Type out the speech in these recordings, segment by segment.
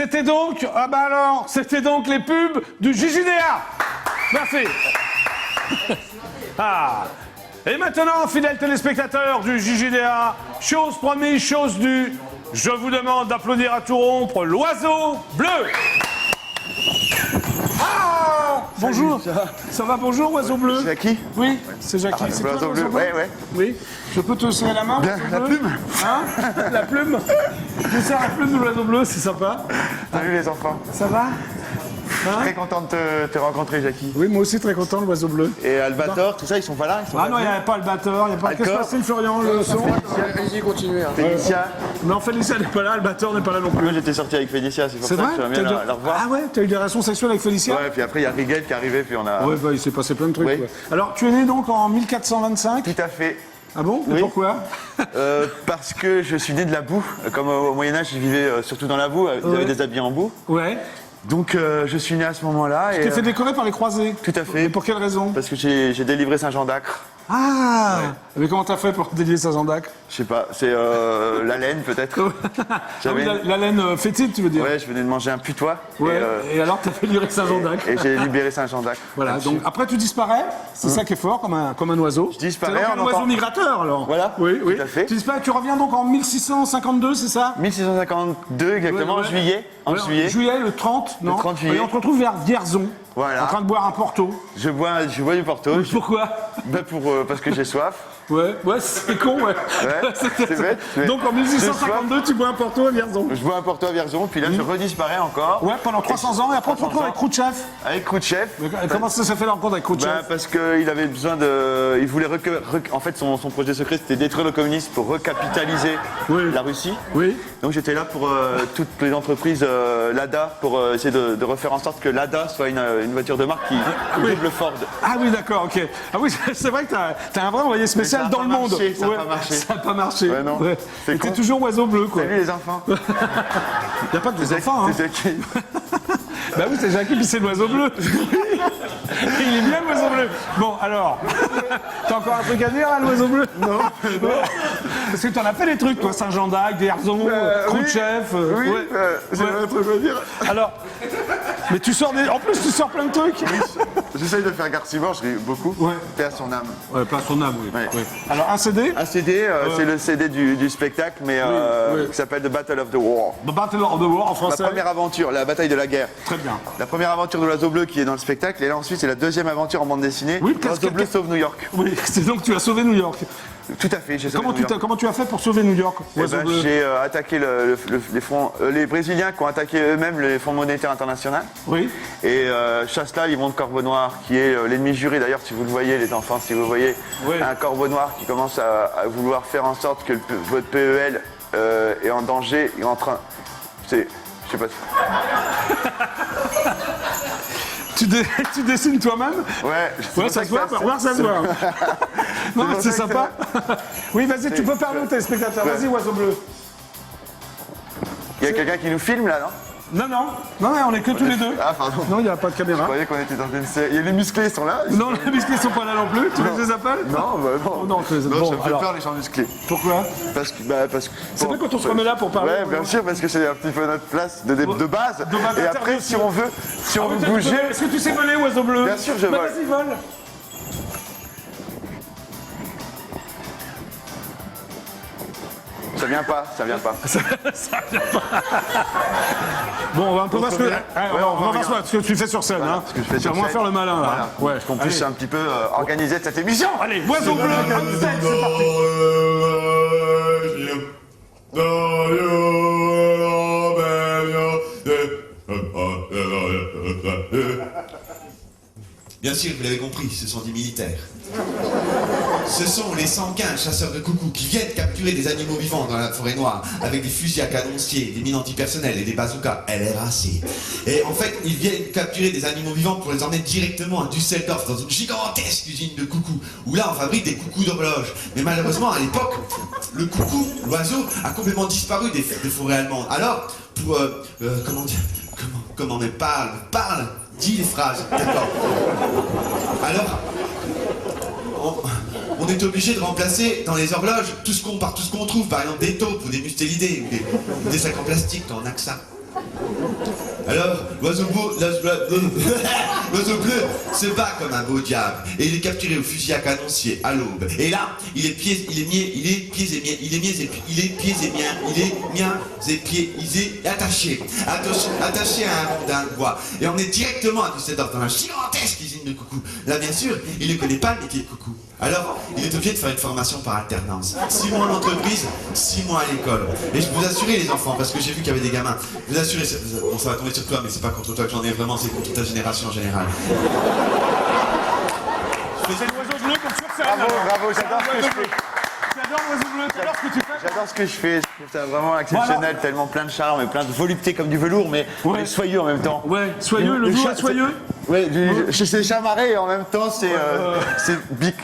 C'était donc... Ah bah alors, c'était donc les pubs du JJDA. Merci. Ah. Et maintenant, fidèles téléspectateurs du JJDA, chose promise, chose due, je vous demande d'applaudir à tout rompre l'oiseau bleu. Ah, bonjour. Ça va, bonjour, oiseau bleu. C'est Jackie? Oui, c'est Jackie. C'est toi, l'oiseau bleu, ouais. Oui. Je peux te serrer la main, Bien, oiseau la bleu plume. Hein? La plume. Je serre la plume de l'oiseau bleu, c'est sympa. Salut les enfants. Ça va? Hein? Très content de te rencontrer, Jackie. Oui, moi aussi très content, l'oiseau bleu. Et Albator, tout ça, ils sont pas là? Ils sont Ah pas non, il n'y venus avait pas le batteur, il n'y a pas... Qu'est-ce qui se passe, Florian, le son? Allez-y, continuez. Félicia. Non, Félicia n'est pas là, le batteur n'est pas là non plus. Moi, j'étais sorti avec Félicia, c'est pour C'est ça vrai? que j'aimerais bien la revoir. Ah ouais, t'as eu des relations sexuelles avec Félicia? Ouais, puis après, il y a Rigel qui est arrivé, puis on a... Ouais, bah, il s'est passé plein de trucs. Oui. Ouais. Alors, tu es né donc en 1425? Tout à fait. Ah bon? Et Oui. pourquoi? Parce que je suis né de la boue. Comme au Moyen-Âge, ils vivaient surtout dans la boue, ils Ouais. avaient des habits en boue. Ouais. Donc, je suis né à ce moment-là. Tu t'es fait décorer par les croisés? Tout à fait. Et pour quelle raison? Parce que j'ai délivré Saint-Jean d'Acre. Ah! Mais comment t'as fait pour délier Saint-Jean d'Acre? Je sais pas, c'est la laine peut-être. Ah J'avais oui, la laine fétide, tu veux dire? Ouais, je venais de manger un putois. Ouais. Et alors, t'as fait livrer Saint-Jean d'Acre? Et j'ai libéré Saint-Jean d'Acre. Voilà, donc après tu disparais, c'est ça qui est fort, comme un oiseau. Je disparais, C'est donc on un oiseau entend- migrateur alors. Voilà, Oui, oui. tout à fait. Tu disparais, tu reviens donc en 1652, c'est ça? 1652 exactement, Ouais, ouais. en juillet. En Ouais, juillet. Juillet, le 30, non? 30 juillet. Et on te retrouve vers Vierzon, Voilà. en train de boire un Porto. Je bois du Porto. Pourquoi? Parce que j'ai soif. Ouais, c'est con, ouais. Ouais, c'est bête. mais Donc en 1652, tu bois un Porto à Vierzon. Je bois un Porto à Vierzon, puis là je redisparais encore. Ouais, pendant 300 ans, et après on te retrouve 300 avec Khrouchtchev. Avec Khrouchtchev. Mais comment ça s'est fait la rencontre avec Khrouchtchev? Parce qu'il avait besoin de. Il voulait. En fait, son projet secret, c'était détruire le communisme pour recapitaliser Oui. la Russie. Oui. Donc j'étais là pour toutes les entreprises Lada, pour essayer de refaire en sorte que Lada soit une voiture de marque qui double Ford. Ah oui, d'accord, ok. Ah oui, c'est vrai que t'as un vrai envoyé spécial Mais ça a dans pas le monde. marché, ça a pas marché. Ça a pas marché. Ouais, non. C'est Et t'es con. toujours oiseau bleu, quoi. Salut les enfants. Il n'y a pas que des enfants, hein. C'est qui? Bah oui, c'est Jackie, puis c'est l'oiseau bleu. Il est bien l'oiseau bleu. Bon, alors, t'as encore un truc à dire à l'oiseau bleu? Non. Parce que t'en as fait des trucs, toi, Saint-Jean d'Acre, Vierzon, Khrouchtchev. Oui, ouais. j'ai Ouais. un truc à dire. Alors, mais tu sors en plus, tu sors plein de trucs. J'essaye de faire Garcimore, je ris beaucoup. Ouais. Paix à son âme. Ouais, pas son âme, oui. Ouais. Ouais. Alors, un CD? Un CD, c'est le CD du spectacle, mais oui. qui s'appelle The Battle of the War. The Battle of the War en La français. première aventure, la bataille de la guerre. Très bien. La première aventure de l'oiseau bleu qui est dans le spectacle, et là ensuite c'est la deuxième aventure en bande dessinée. Oui, l'oiseau bleu sauve New York. Oui, c'est donc tu as sauvé New York. Tout à fait, j'ai sauvé Comment New York. tu as fait pour sauver New York, Eh oiseau ben, bleu? j'ai attaqué les fonds, les Brésiliens qui ont attaqué eux-mêmes les fonds monétaires internationaux. Oui. Et chasse là, ils vont de corbeau noir, qui est l'ennemi juré. D'ailleurs, si vous le voyez, les enfants, si vous voyez Oui. un corbeau noir qui commence à vouloir faire en sorte que votre PEL est en danger, est en train. C'est. Je sais pas. Tu dessines toi-même? Ouais, Ouais, ça se voit, voir ça se voit. Non, mais pour c'est ça que sympa. Oui, vas-y, tu peux parler aux téléspectateurs. Ouais. Vas-y, oiseau bleu. Il y a quelqu'un qui nous filme là, non? Non, on est que tous les deux. Ah, pardon. Non, il n'y a pas de Je caméra. croyais qu'on était dans une série. Il y a les musclés, ils sont là? Non, les musclés sont pas là non plus. Tu veux que je les appelle? Non, bah non. Oh, non, tu les- Non, bon, ça me fait alors. peur les gens musclés. Pourquoi? Parce que. C'est vrai quand on se remet là pour parler. Ouais, bien sûr, parce que c'est un petit peu notre place de base. De base Et après, si on veut Ah, bouger. Est-ce que tu sais voler, oiseau bleu? Bien sûr, je Bah, vole. Vas-y, vole. Ça vient pas, ça vient pas. Bon, on va un peu voir ce que. revient. Ah, Ouais, on va on voir revient. ce que tu fais sur scène. Voilà, Hein. ce que je fais Tu sur vas moins scène. faire le malin, là. Voilà. Ouais. Qu'on puisse un petit peu organiser cette émission. Allez, oiseau bleu, on scène, c'est parti. Bien sûr, vous l'avez compris, ce sont des militaires. Ce sont les 115 chasseurs de coucous qui viennent capturer des animaux vivants dans la forêt noire avec des fusils à canoncier, des mines antipersonnelles et des bazookas LRAC. Et en fait, ils viennent capturer des animaux vivants pour les emmener directement à Düsseldorf dans une gigantesque usine de coucous où là on fabrique des coucous d'horloge. Mais malheureusement, à l'époque, le coucou, l'oiseau, a complètement disparu des forêts allemandes. Alors, pour comment dire, comment mais parle, dis les phrases, d'accord. Alors, on est obligé de remplacer dans les horloges par tout ce qu'on trouve, par exemple des taupes ou des mustélidés ou des sacs en plastique quand on a que ça. Alors, l'oiseau bleu se bat comme un beau diable et il est capturé au fusil à canoncier à l'aube. Et là, il est pieds et pieds attaché à un rondin de bois et emmené directement à Düsseldorf dans la gigantesque usine de coucou. Là, bien sûr, il ne connaît pas le métier de coucou. Alors, il est obligé de faire une formation par alternance. 6 mois en entreprise, 6 mois à l'école. Et je peux vous assurer, les enfants, parce que j'ai vu qu'il y avait des gamins, vous assurez, bon, ça va tomber sur toi, mais c'est pas contre toi que j'en ai vraiment, c'est contre ta génération en général. C'est l'oiseau bleu comme sur scène. Bravo, j'adore ce que je fais. J'adore l'oiseau bleu, t'adores ce que tu fais. J'adore ce que je fais, je trouve ça vraiment exceptionnel, Voilà. tellement plein de charme et plein de volupté comme du velours, mais soyeux en même temps. Ouais, soyeux, le jour est soyeux. Ouais, c'est chamarré et en même temps c'est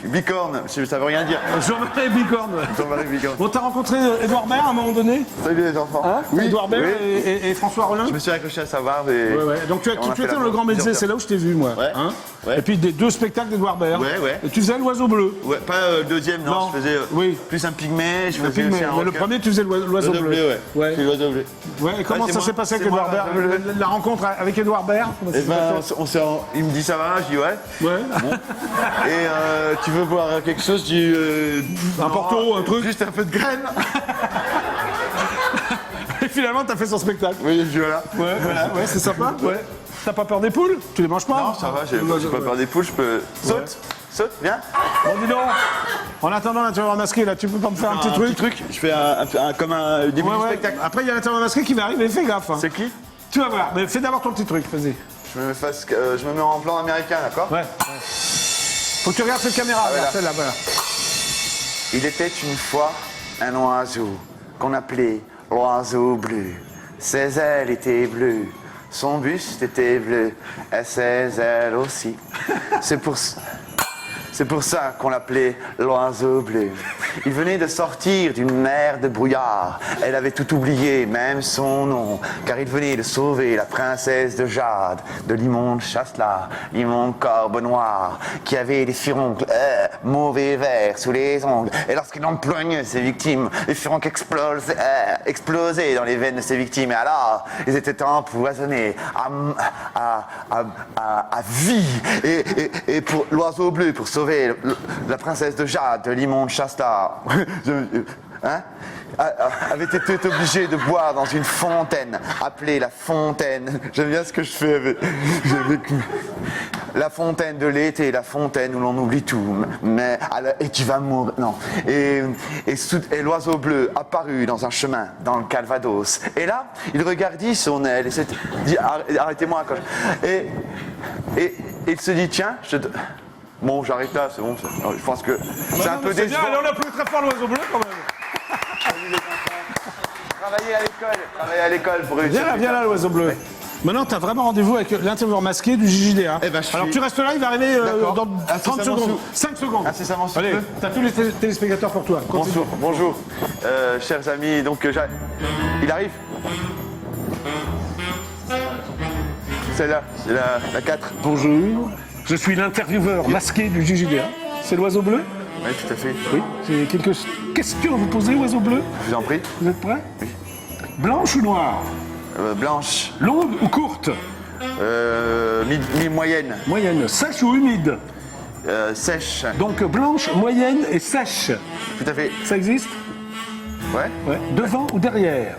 bicorne, ça veut rien dire. Jean-Marie Bicorne. Jean-Marie Bicorne. Bon, t'as rencontré Édouard Baird à un moment donné? Salut les enfants. Hein? Oui, Édouard Baird oui. et François Rollin? Je me suis accroché à sa barbe et... Ouais. Donc tu on a fait étais la dans Le Grand plusieurs Médecin, c'est là où je t'ai vu, moi. Ouais. Hein? Ouais. Et puis des 2 spectacles d'Édouard Baird. Ouais. Et tu faisais l'oiseau bleu. Ouais, pas le deuxième, non, je faisais plus un pygmée, je faisais aussi un Mais le rocker. premier, tu faisais l'oiseau bleu. Ouais. C'est l'oiseau bleu. Ouais, et comment c'est ça moi, s'est passé avec c'est moi, Édouard Baird? l'oiseau bleu. La rencontre avec Édouard Baird? comment ça Et s'est ben, passé il me dit ça va, je dis ouais. Ouais. Bon. Et tu veux boire quelque chose, je dis... Un porto, un truc. Juste un peu de graines. Et finalement, t'as fait son spectacle. Oui, je dis voilà. Ouais, c'est sympa. Ouais. T'as pas peur des poules? Tu les manges pas? Non, ça va, j'ai pas peur des poules, je peux... Saute, viens. Bon, dis donc. En attendant l'intervieweur masqué, là, tu peux pas me faire un petit truc? Je fais comme un début du spectacle. Après, il y a l'intervieweur masqué qui va arriver, fais gaffe. Hein. C'est qui? Tu vas voir, mais fais d'abord ton petit truc, vas-y. Je me mets en plan américain, d'accord? Ouais. Faut que tu regardes cette caméra, voilà. là, celle-là, voilà. Il était une fois un oiseau qu'on appelait l'oiseau bleu. Ses ailes étaient bleues, son buste était bleu, et ses ailes aussi. C'est pour ça qu'on l'appelait l'oiseau bleu. Il venait de sortir d'une mer de brouillard. Elle avait tout oublié, même son nom, car il venait de sauver la princesse de Jade, de l'immonde chasse-là, l'immonde corbe noire, qui avait des furoncles mauvais verts sous les ongles. Et lorsqu'il empoignait ses victimes, les furoncles explosaient dans les veines de ses victimes. Et alors, ils étaient empoisonnés à vie. Et pour l'oiseau bleu, pour sauver la princesse de Jade, de l'immonde Shasta, avait été obligé de boire dans une fontaine, appelée la fontaine. J'aime bien ce que je fais avec. La fontaine de l'été, la fontaine où l'on oublie tout. Et tu vas mourir. Non. Et l'oiseau bleu apparut dans un chemin, dans le Calvados. Et là, il regardait son aile et s'est dit arrêtez-moi. Et il se dit tiens, bon, j'arrête là, c'est bon. Je pense que c'est un peu décevant. Allez, on applaudit très fort l'oiseau bleu quand même. Salut les enfants. Travailler à l'école pour réussir. Viens là, l'oiseau bleu. Maintenant, tu as vraiment rendez-vous avec l'intervieweur masqué du JJDA. Eh ben, Alors tu restes là, il va arriver dans 30 secondes. 5 secondes. Incessamment sous Allez, peu. tu as tous les téléspectateurs pour toi. Continue. Bonjour, chers amis. Donc, il arrive. Celle-là, c'est la 4. Bonjour, je suis l'intervieweur masqué du JJDA. C'est l'oiseau bleu? Oui, tout à fait. Oui. J'ai quelques questions à vous poser, oiseau bleu. Je vous en prie. Vous êtes prêts? Oui. Blanche ou noire? Blanche. Longue ou courte? Moyenne. Moyenne. Sèche ou humide? Sèche. Donc blanche, moyenne et sèche. Tout à fait. Ça existe? Ouais. Ouais. Devant ou derrière?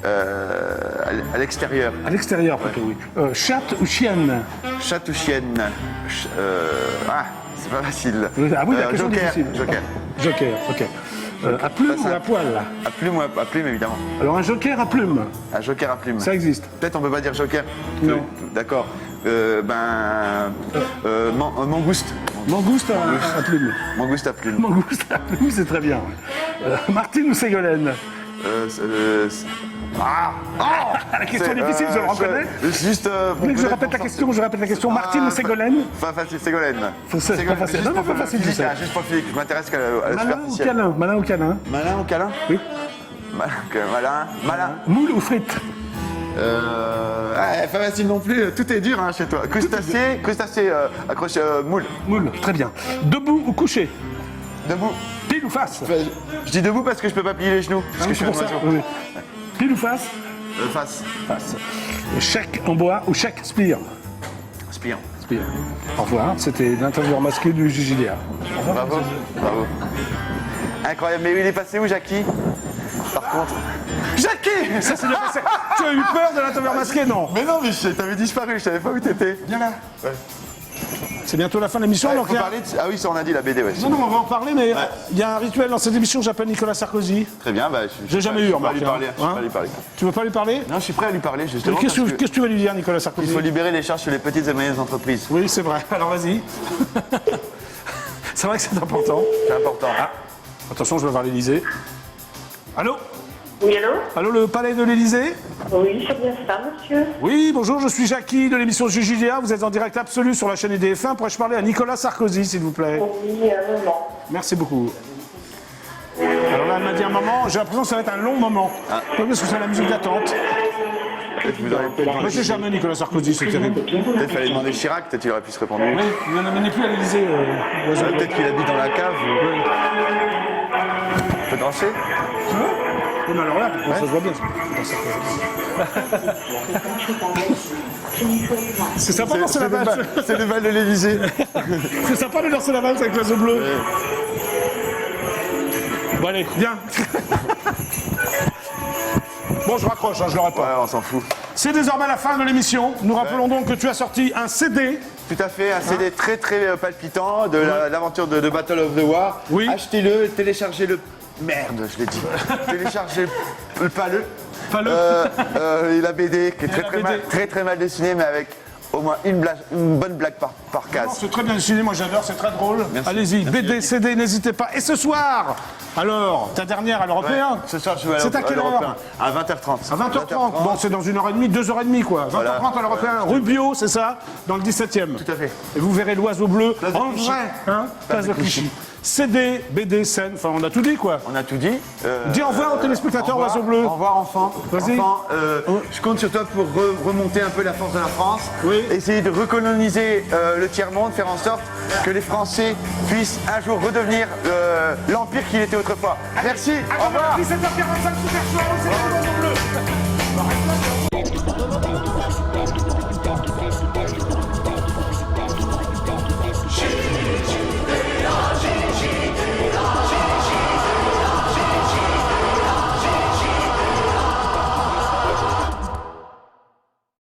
À l'extérieur. À l'extérieur plutôt, oui. Chatte ou chienne? Chatte ou chienne. C'est pas facile. Ah oui, la question Joker. difficile. Joker, ok. À plume ou à poil? À plume, évidemment. Alors un joker à plume, Un joker à plume. ça existe. Peut-être on peut pas dire joker. Non. D'accord. Mangouste. Mangouste à plume. Mangouste à plume. Mangouste à plume, c'est très bien. Martine ou Ségolène? La question est difficile, je le reconnais. Juste. Vous voulez que je répète la question, Martine ou Ségolène? Pas facile, Ségolène. C'est pas facile. Non, pas facile, je sais. Juste pour physique, je m'intéresse qu'à la Malin ou superficielle. câlin? Malin ou câlin? Malin ou câlin? Oui. Malin. Moule ou frites? Pas facile non plus, tout est dur chez toi. Crustacé, accroché, moule. Moule, très bien. Debout ou couché? Debout. Pile ou face? Je dis debout parce que je peux pas plier les genoux. Parce que je suis un c'est pour ça. oiseau. Oui. Pile ou face? Face. Face. Chèque en bois ou Shakespeare? Spire. Shakespeare. Au revoir, c'était l'intervieweur masqué du JJDA. Bravo. Bravo. Incroyable. Mais il est passé où, Jackie? Par contre. Jackie! Ça, c'est bien passé. Tu as eu peur de l'intervieweur masqué, non? Mais non, mais t'avais disparu, je savais pas où t'étais. Viens là. Ouais. C'est bientôt la fin de l'émission, donc Faut parler de... Ah oui, ça on a dit la BD, ouais. Non, non, on va en parler, mais il y a un rituel dans cette émission, j'appelle Nicolas Sarkozy. Très bien, bah, J'ai jamais eu, je peux remarque, lui parler. hein. Je peux pas lui parler. Tu veux pas lui parler? Non, je suis prêt à lui parler, Mais justement. qu'est-ce parce que tu vas lui dire, Nicolas Sarkozy? Il faut libérer les charges sur les petites et moyennes entreprises. Oui, c'est vrai. Alors vas-y. C'est vrai que c'est important. C'est important. Ah, attention, je vais voir l'Élysée. Allô? Oui, allô? Allô, le palais de l'Élysée? Oui, c'est bien ça, monsieur. Oui, bonjour, je suis Jackie de l'émission JJDA. Vous êtes en direct absolu sur la chaîne EDF1. Pourrais-je parler à Nicolas Sarkozy, s'il vous plaît? Oui, un moment. Merci beaucoup. Alors là, elle m'a dit un moment, j'ai l'impression que ça va être un long moment. Oui, parce que c'est la musique d'attente. Peut-être vous auriez peut-être Moi, j'ai jamais Nicolas Sarkozy, c'est terrible. Peut-être fallait demander Chirac, peut-être il aurait pu se répondre. Oui, il n'est plus à l'Élysée. Oiseau. Peut-être qu'il habite dans la cave. On peut danser? Oui, mais alors là, ça se voit bien. C'est sympa de lancer la valse. C'est le bal de l'Élysée. C'est sympa de lancer la valse avec l'oiseau bleu. Bon, allez, viens. Bon, je raccroche, hein, je l'aurai Ouais, pas. on s'en fout. C'est désormais la fin de l'émission. Nous rappelons donc que tu as sorti un CD. Tout à fait, un CD très très palpitant de l'aventure de Battle of the War. Oui. Achetez-le, téléchargez-le. Merde, je l'ai dit. Téléchargez pas le. Pas le. Et la BD qui est la BD. très très mal dessinée, mais avec au moins une bonne blague par Non, case. c'est très bien dessiné, moi j'adore, c'est très drôle. Merci. Allez-y, Merci, BD, CD, n'hésitez pas. Et ce soir, alors, ta dernière à l'Européen? Ce soir, je vais C'est à quelle heure? À 20h30. À 20h30. Bon, c'est dans 1h30, 2h30 quoi. 20h30 Voilà. à l'Européen, rue Bio, c'est ça? Dans le 17e. Tout à fait. Et vous verrez l'oiseau bleu Place de en Clichy. vrai, hein? Place de Clichy. CD, BD, scène, enfin on a tout dit quoi. On a tout dit. Dis au revoir aux téléspectateurs oiseau bleu. Au revoir, enfant. Vas-y. Enfant, je compte sur toi pour remonter un peu la force de la France. Oui. Essayer de recoloniser le tiers-monde, faire en sorte que les Français puissent un jour redevenir l'empire qu'il était autrefois. Merci. Au revoir. 17h45, super show, c'est l'oiseau bleu.